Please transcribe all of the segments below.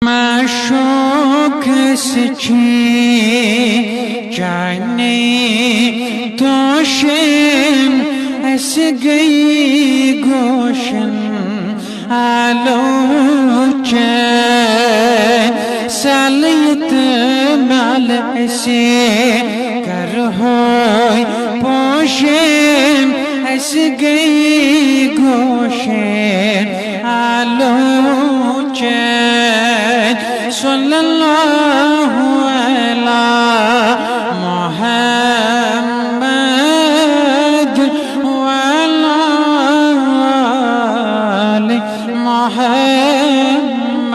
माशोक सची जाने तोशन ऐस गई गोशन आलोचन सालियत माल ऐसे कर हो पोशन ऐस गई गोशन आलोचन सल्लल्लाहु अलैहि मुहम्मद वअला आलि मुहम्मद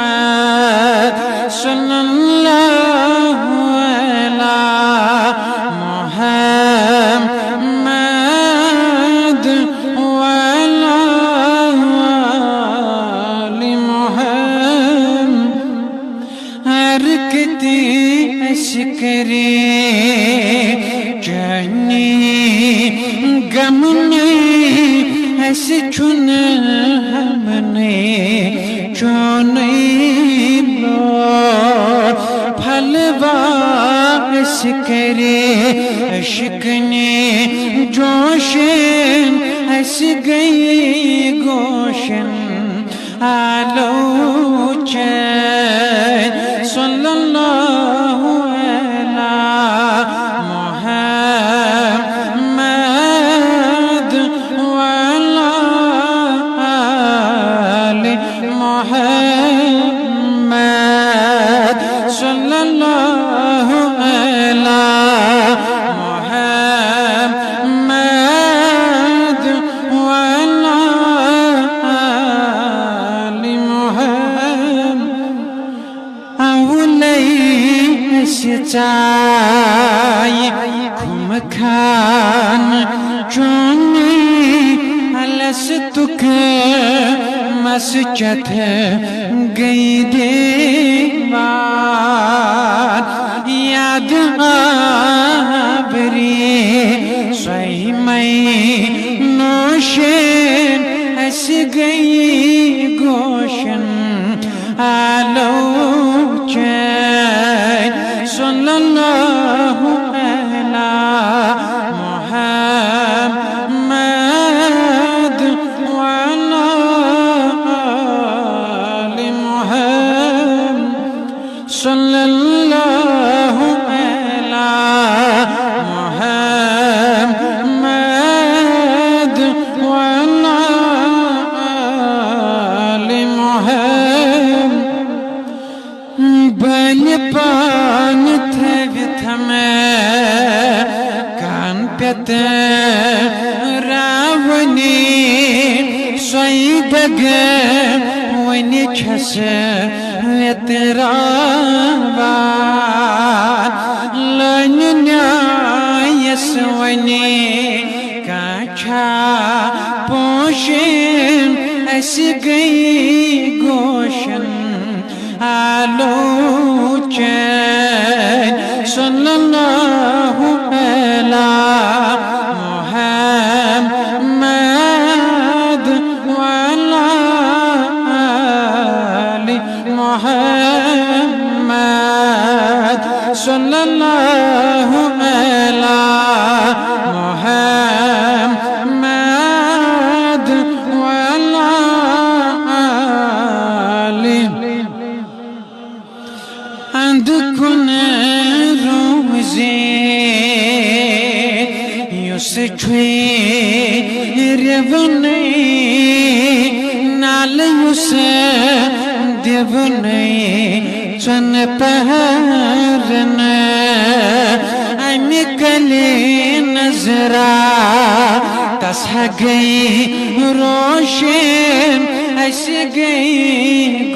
सल्लल्लाहु अलैहि मुहम्मद वअला आलि मुहम्मद हरकते अशकरे जाने गम नहीं ऐस चुन हमने चुने लो फलवा अशकरे अशकने जोशन ऐस गई गोशन आलोचन सल्लल्लाहु अलैहि मुहम्मद वअला आलि मुहम्मद सल्लल्लाहु अलैहि मुहम्मद वअला आलि चाय खुम खान चुनी अलस तुक मस्जद गई देवार याद आबरी सही मई नौशन ऐस गई गोशन आलोचन सल्लल्लाहु अलैहि मुहम्मद वअला आलि मुहम्मद सल्लल्लाहु अलैहि मुहम्मद वअला आलि मुहम्मद बल पान थवित में कान पेत रावनी स्वैदग वनि छस वेतरावा लन न्यायस वनि काछा पोशन ऐस गई गोशन आलोचन सल्लल्लाहु अलैहि मुहम्मद वअला आलि मुहम्मद सल्लल्लाहु अलैहि मुहम्मद वअला आलि अंधकुन रोज़े युस रेवने नाल युस देवने चन पहरन अमी कले नजरा तस गई रोशन ऐस गई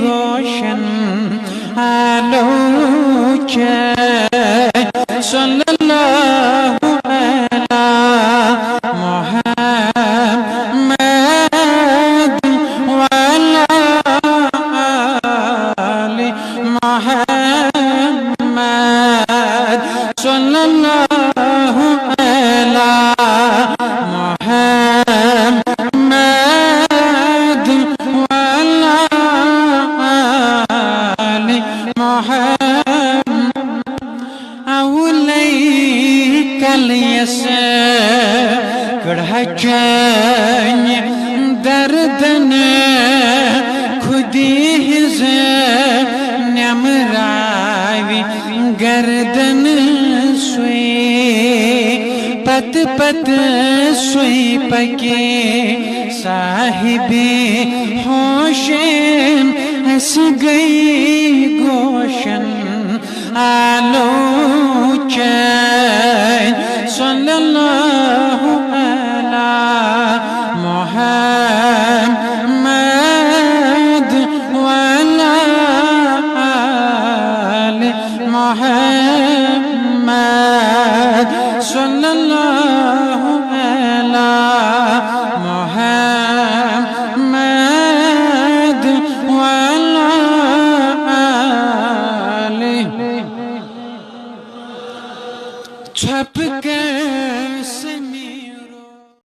गोशन आलोचन सल्लल्लाहु अलैहि मुहम्मद वअला आलि मुहम्मद सल्लल्लाहु अलैहि मुहम्मद वअला आलि अवलै कलियस कढ़चन दर्दन खुदी हिज नमरावी गर्दन सुई पत पत सुई पके साहिबे होशन हंस गई गोशन आलोचन सल्लल्लाहु अला मुहम्मद वअला आलि मुहम्मद सल्लल्लाहु अला मुहम्मद वअला आलि छप कर